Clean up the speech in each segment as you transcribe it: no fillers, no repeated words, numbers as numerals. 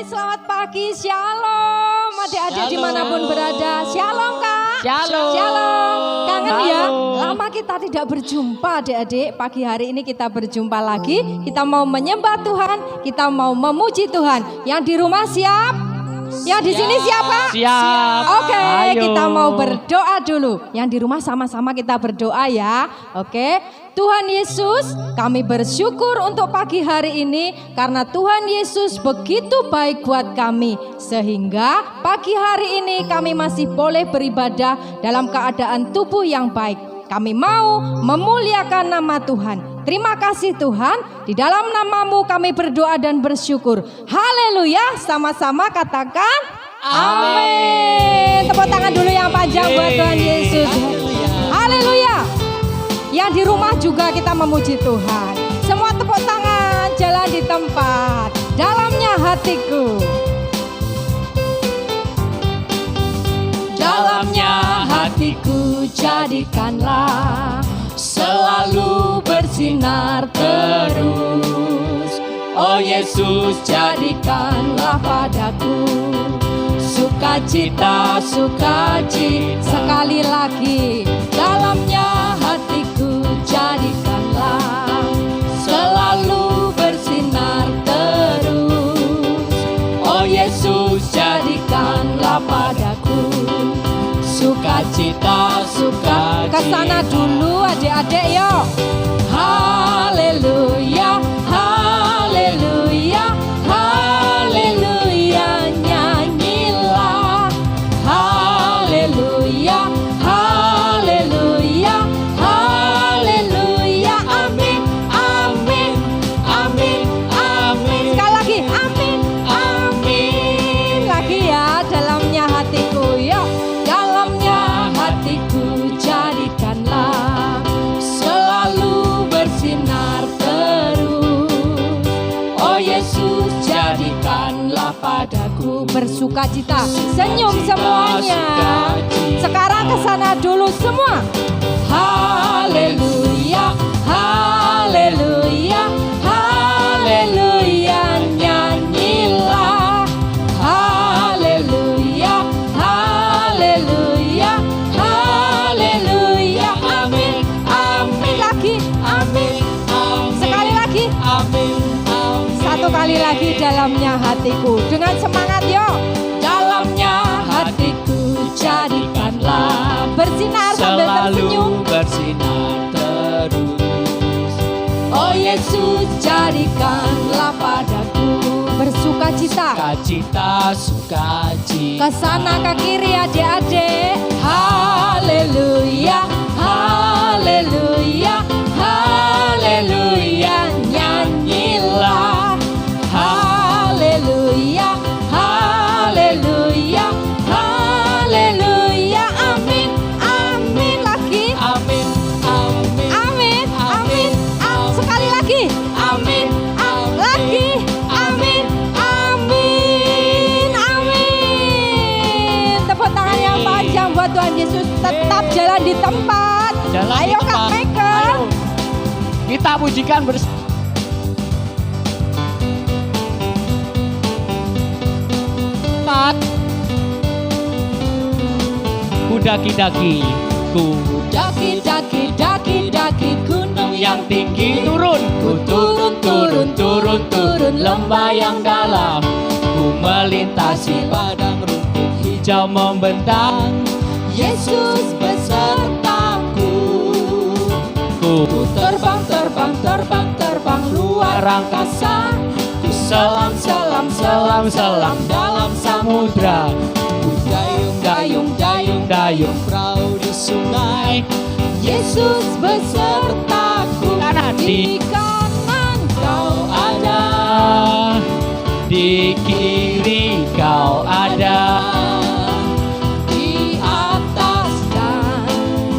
selamat pagi, shalom adik-adik dimanapun berada. Shalom Kak. Shalom. Shalom. Kangen Halo. ya, lama kita tidak berjumpa adik-adik. Pagi hari ini kita berjumpa lagi. Kita mau menyembah Tuhan, kita mau memuji Tuhan. Yang di rumah siap? Yang di sini siapa? Siap. Oke, Ayo. kita mau berdoa dulu. Yang di rumah sama-sama kita berdoa ya. Oke. Tuhan Yesus, kami bersyukur untuk pagi hari ini karena Tuhan Yesus begitu baik buat kami. Sehingga pagi hari ini kami masih boleh beribadah dalam keadaan tubuh yang baik. Kami mau memuliakan nama Tuhan. Terima kasih Tuhan, di dalam namamu kami berdoa dan bersyukur. Haleluya, sama-sama katakan amin. Tepuk tangan dulu yang panjang buat Tuhan Yesus. Haleluya. Yang di rumah juga kita memuji Tuhan. Semua tepuk tangan, jalan di tempat. Dalamnya hatiku. Dalamnya hatiku jadikanlah selalu bersinar terus. Oh Yesus, jadikanlah padaku sukacita, sukacita. Sekali lagi, dalamnya hatiku jadikanlah selalu bersinar terus. Oh Yesus, jadikanlah padaku sukacita, sukacita. Kesana dulu adik-adik yuk. Haleluya, haleluya, haleluya, nyanyilah. Haleluya, haleluya, haleluya, amin, amin, amin, amin. Sekali lagi, amin, amin. Lagi ya, dalamnya hatiku yuk. Dalamnya hatiku jadikanlah selalu bersinar terus. Oh Yesus, jadikanlah padaku bersukacita. Senyum semuanya. Sekarang kesana dulu semua. Haleluya, haleluya, haleluya, nyanyilah. Haleluya, haleluya, haleluya, amin, amin. Lagi, amin, amin. Sekali lagi, amin, amin. Satu kali lagi, dalamnya hatiku. Dengan semangat yuk. Dalamnya hatiku jadikanlah bersinar sambil tersenyum. Bersinar terus. Oh Yesus, jadikanlah padaku bersukacita. Sukacita, sukacita. Kesana ke kiri adik-adik. Haleluya, haleluya, haleluya, nyanyilah. Haleluya, haleluya, haleluya, amin, amin. Lagi, Amin, amin, amin, amin, amin. Sekali lagi, amin, amin. Lagi, amin, amin, amin. Tepuk tangan yang panjang buat Tuhan Yesus. Tetap jalan di tempat. Jalan di Ayo Kak tempat. Michael. Ayo. Kita pujikan bersama. Ku daki-daki, ku Daki, daki, daki gunung yang tinggi turun, ku turun, turun, turun, turun lembah yang dalam. Ku melintasi padang rumput hijau membentang. Yesus besertaku. Ku Ku terbang, terbang, terbang, terbang luar angkasa. Ku selam, selam, selam, selam dalam samudra. Ku dayung, dayung, dayung, dayung perahu di sungai. Yesus besertaku. Di kanan kau ada, di kiri kau ada. di atas dan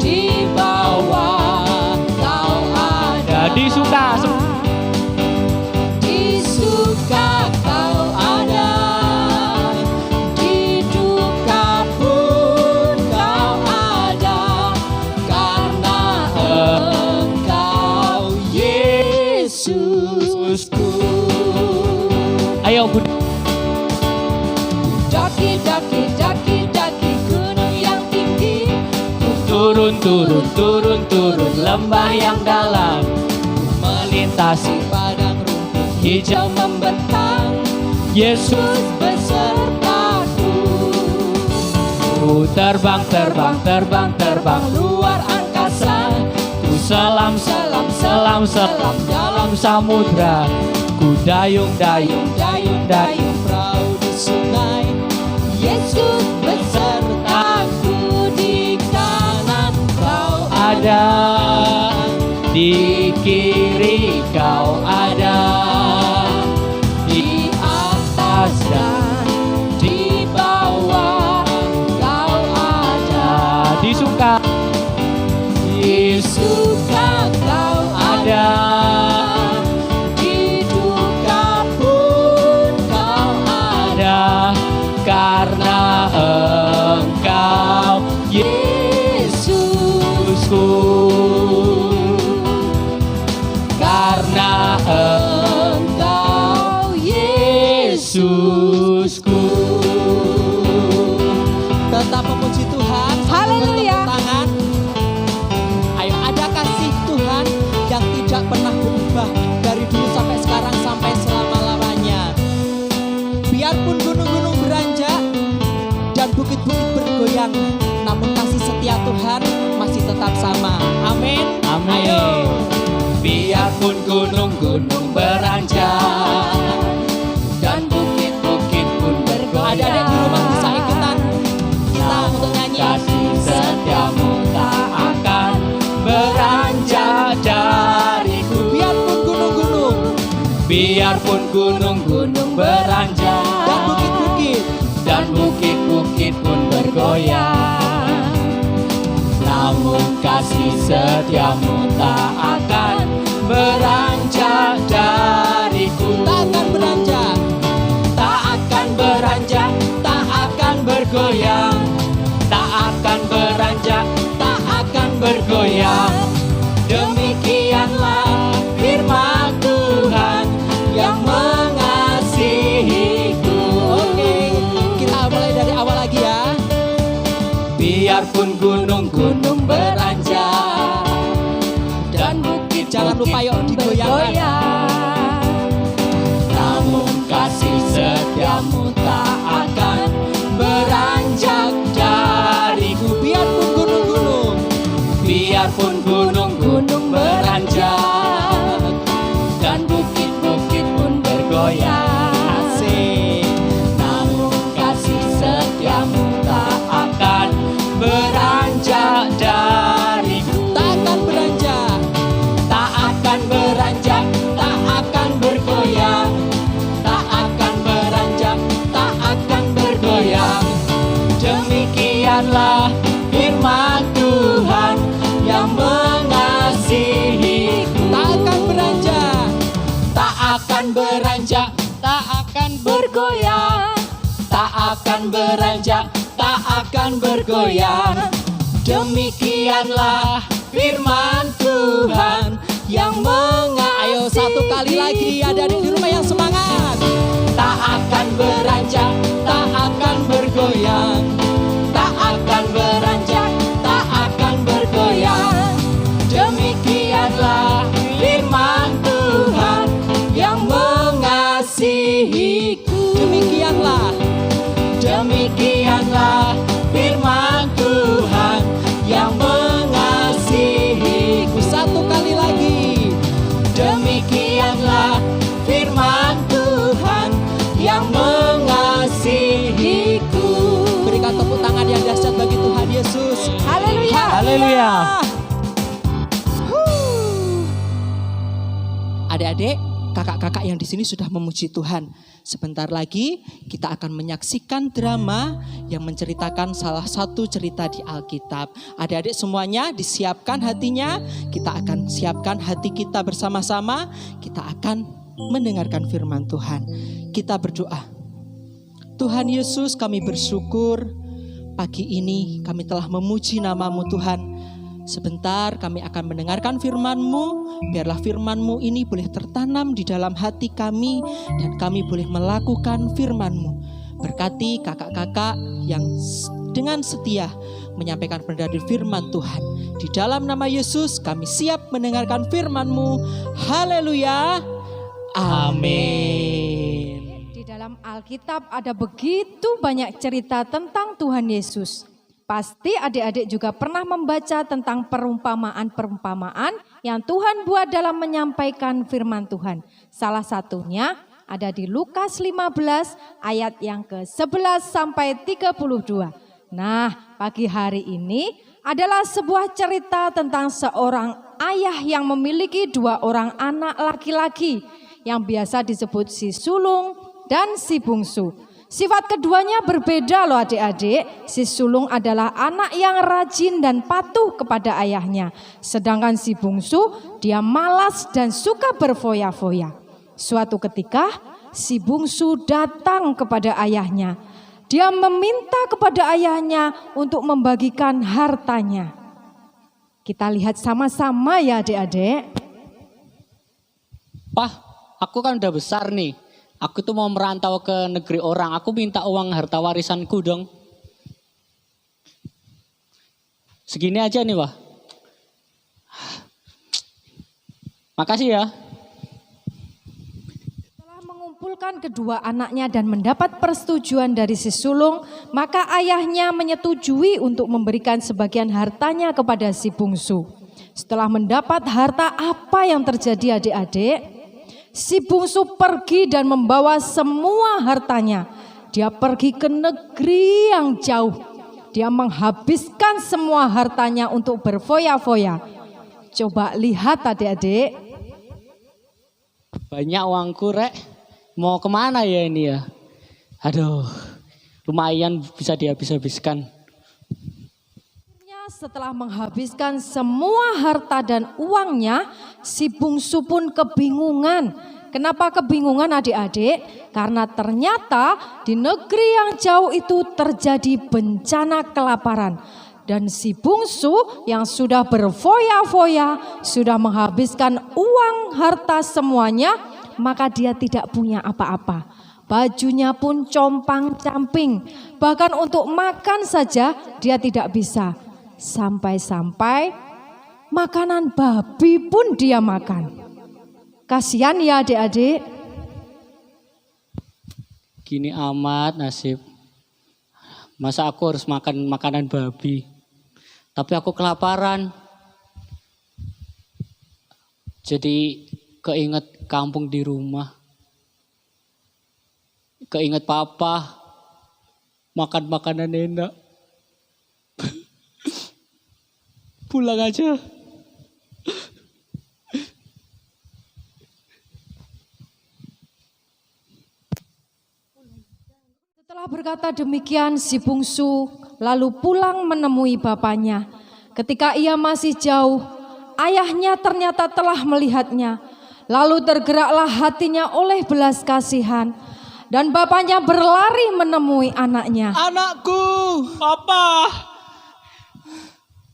di bawah kau ada. Jadi suka Di suka kau ada, di duka pun kau ada, karena Engkau Yesusku. Ayo ku daki gunung yang tinggi. Turun, turun, turun, turun lembah yang dalam. Ku melintasi padang rumput hijau membentang. Yesus besertaku. Ku terbang, terbang, terbang, terbang luar angkasa. Ku selam, selam, selam, selam dalam samudra. Ku dayung, dayung, dayung, dayung perahu di sungai. Yesus besertaku, di kanan kau Ada di kiri kau ada, di atas dan di bawah kau ada. di suka, di Suka kau ada, di duka pun kau ada. karena Engkau Yesusku, karena Engkau Yesusku. Tetap memuji Tuhan. Haleluya. Bertepuk tangan. Ayo, ada kasih Tuhan yang tidak pernah berubah dari dulu sampai sekarang sampai selama-lamanya. Biarpun gunung-gunung beranjak dan bukit-bukit bergoyang, namun kasih setia Tuhan masih tetap sama. Amin. Amin. Ayo. Biarpun gunung-gunung beranjak dan bukit-bukit pun bergoyang. Adik-adik di rumah bisa ikutan kita untuk nyanyi. Kasih setiamu tak akan beranjak dariku. Biarpun gunung-gunung Biarpun gunung-gunung beranjak dan bukit-bukit dan bukit-bukit pun bergoyang, namun kasih setiamu tak akan beranjak dariku. tak akan beranjak, Tak akan beranjak, tak akan bergoyang, tak akan beranjak, tak akan bergoyang. Demikianlah firman Tuhan yang mengasihiku. Oke, kita mulai dari awal lagi ya. Biarpun gunung-gunung beranjak dan bukit-bukit Jangan lupa yuk digoyangkan. namun kasih setiamu tak akan beranjak dariku. Biarpun gunung-gunung Biarpun gunung-gunung beranjak dan bukit-bukit pun bergoyang, asik. namun kasih setiamu tak akan beranjak dariku. Tak akan beranjak, Tak akan beranjak, tak akan bergoyang, tak akan beranjak, tak akan bergoyang. Demikianlah firman Tuhan yang mengasihiku. tak akan beranjak, Tak akan beranjak, tak akan bergoyang, tak akan beranjak, tak akan bergoyang. Demikianlah firman Tuhan yang Ayo satu kali lagi adik-adik di rumah yang semangat. tak akan beranjak, tak akan bergoyang, tak akan beranjak, tak akan bergoyang. Demikianlah firman Tuhan yang mengasihiku. Demikianlah Demikianlah firman Tuhan yang mengasihiku. satu kali lagi. Demikianlah firman Tuhan yang mengasihiku. Berikan tepuk tangan yang dahsyat bagi Tuhan Yesus. Haleluya. Haleluya. Adik-adik, kakak-kakak yang di sini sudah memuji Tuhan. Sebentar lagi kita akan menyaksikan drama yang menceritakan salah satu cerita di Alkitab. Adik-adik semuanya disiapkan hatinya. Kita akan siapkan hati kita bersama-sama. Kita akan mendengarkan firman Tuhan. Kita berdoa. Tuhan Yesus, kami bersyukur pagi ini kami telah memuji nama-Mu Tuhan. Sebentar kami akan mendengarkan firman-Mu. Biarlah firman-Mu ini boleh tertanam di dalam hati kami dan kami boleh melakukan firman-Mu. Berkati kakak-kakak yang dengan setia menyampaikan pendarahan firman Tuhan. Di dalam nama Yesus kami siap mendengarkan firman-Mu. Haleluya. Amin. Di dalam Alkitab ada begitu banyak cerita tentang Tuhan Yesus. Pasti adik-adik juga pernah membaca tentang perumpamaan-perumpamaan yang Tuhan buat dalam menyampaikan firman Tuhan. Salah satunya ada di Lukas 15 ayat yang ke-11 sampai 32. Nah, pagi hari ini adalah sebuah cerita tentang seorang ayah yang memiliki 2 orang anak laki-laki yang biasa disebut si sulung dan si bungsu. Sifat keduanya berbeda loh adik-adik. Si sulung adalah anak yang rajin dan patuh kepada ayahnya. Sedangkan si bungsu dia malas dan suka berfoya-foya. Suatu ketika si bungsu datang kepada ayahnya. Dia meminta kepada ayahnya untuk membagikan hartanya. Kita lihat sama-sama ya adik-adik. Pak, aku kan udah besar nih. Aku tuh mau merantau ke negeri orang. Aku minta uang harta warisanku dong. Segini aja nih, Pak. Makasih ya. Mengumpulkan kedua anaknya dan mendapat persetujuan dari si sulung, maka ayahnya menyetujui untuk memberikan sebagian hartanya kepada si bungsu. Setelah mendapat harta, apa yang terjadi adik-adik? Si bungsu pergi dan membawa semua hartanya. Dia pergi ke negeri yang jauh. Dia menghabiskan semua hartanya untuk berfoya-foya. Coba lihat adik-adik. Banyak uangku, Rek. Mau kemana ya ini ya? Aduh, lumayan bisa dihabis-habiskan. Setelah menghabiskan semua harta dan uangnya, si bungsu pun kebingungan. Kenapa kebingungan adik-adik? Karena ternyata di negeri yang jauh itu terjadi bencana kelaparan. Dan si bungsu yang sudah berfoya-foya, sudah menghabiskan uang harta semuanya, maka dia tidak punya apa-apa. Bajunya pun compang-camping. Bahkan untuk makan saja dia tidak bisa. Sampai-sampai makanan babi pun dia makan. Kasihan ya adik-adik. Gini amat nasib. Masa aku harus makan makanan babi? Tapi aku kelaparan. Jadi keinget kampung di rumah. Keinget papa makan makanan enak. Pulang aja. Setelah berkata demikian, si bungsu lalu pulang menemui bapaknya. Ketika ia masih jauh, ayahnya ternyata telah melihatnya. Lalu tergeraklah hatinya oleh belas kasihan. Dan bapaknya berlari menemui anaknya. Anakku, Papa,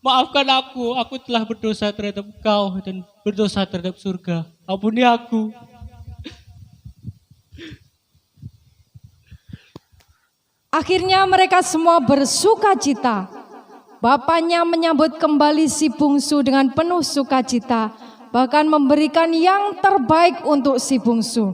maafkan aku telah berdosa terhadap Engkau dan berdosa terhadap surga. Ampuni aku. Akhirnya mereka semua bersuka cita. Bapaknya menyambut kembali si bungsu dengan penuh sukacita. Bahkan memberikan yang terbaik untuk si bungsu.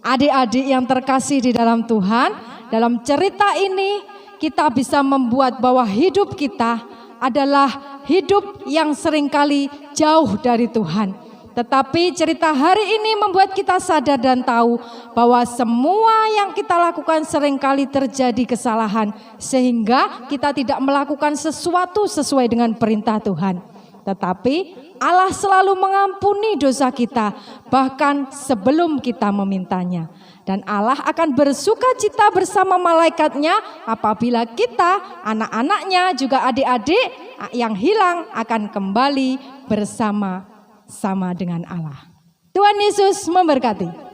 Adik-adik yang terkasih di dalam Tuhan, dalam cerita ini kita bisa membuat bahwa hidup kita adalah hidup yang seringkali jauh dari Tuhan. Tetapi cerita hari ini membuat kita sadar dan tahu bahwa semua yang kita lakukan seringkali terjadi kesalahan. Sehingga kita tidak melakukan sesuatu sesuai dengan perintah Tuhan. Tetapi Allah selalu mengampuni dosa kita bahkan sebelum kita memintanya. Dan Allah akan bersuka cita bersama malaikatnya apabila kita, anak-anaknya juga adik-adik yang hilang akan kembali bersama-sama dengan Allah. Tuhan Yesus memberkati.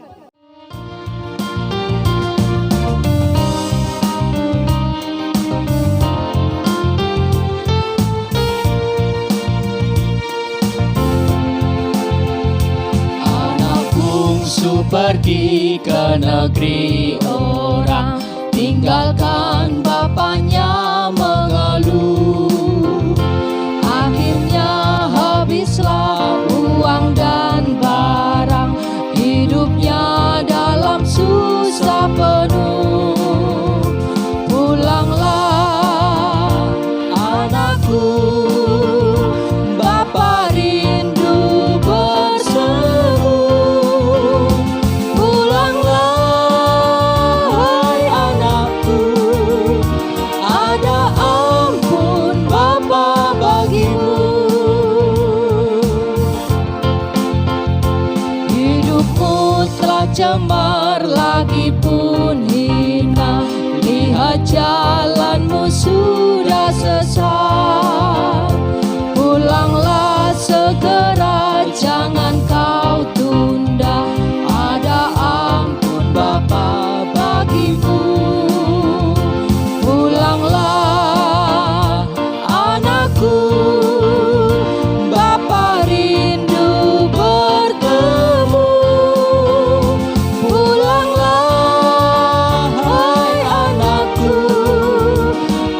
Pergi ke negeri orang, tinggal rasa penuh. Pulanglah anakku, Bapa rindu berseru. Pulanglah hai anakku, ada ampun Bapa bagimu. Hidupmu telah cemar lagi pun hina, lihat jalanmu sudah sesat. Pulanglah segera, jangan kau tunda, ada ampun Bapa bagimu. Pulanglah anakku, Bapa rindu bertemu. Pulanglah hai anakku,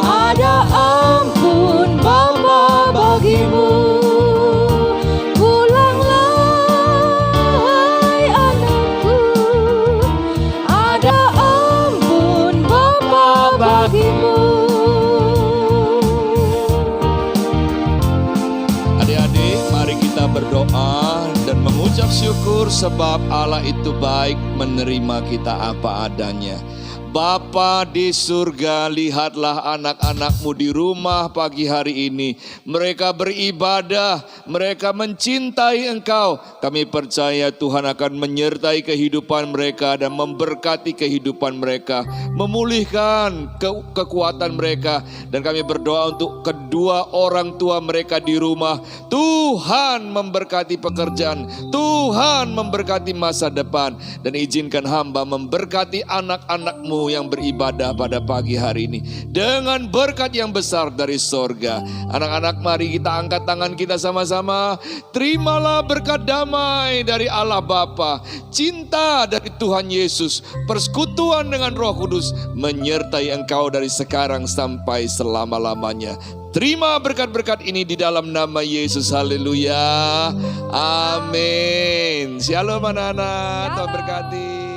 ada ampun Bapa bagimu. Pulanglah hai anakku, ada ampun Bapa bagimu. Adik-adik, mari kita berdoa dan mengucap syukur sebab Allah itu baik menerima kita apa adanya. Bapa di surga, lihatlah anak-anak-Mu di rumah pagi hari ini. Mereka beribadah, mereka mencintai Engkau. Kami percaya Tuhan akan menyertai kehidupan mereka dan memberkati kehidupan mereka, memulihkan kekuatan mereka. Dan kami berdoa untuk kedua orang tua mereka di rumah. Tuhan memberkati pekerjaan, Tuhan memberkati masa depan. Dan izinkan hamba memberkati anak-anak-Mu yang beribadah pada pagi hari ini dengan berkat yang besar dari sorga. Anak-anak, mari kita angkat tangan kita sama-sama. Terimalah berkat damai dari Allah Bapa, cinta dari Tuhan Yesus, persekutuan dengan Roh Kudus menyertai engkau dari sekarang sampai selama-lamanya. Terima berkat-berkat ini di dalam nama Yesus. Haleluya. Amin. Shalom anak-anak. Tuhan berkati.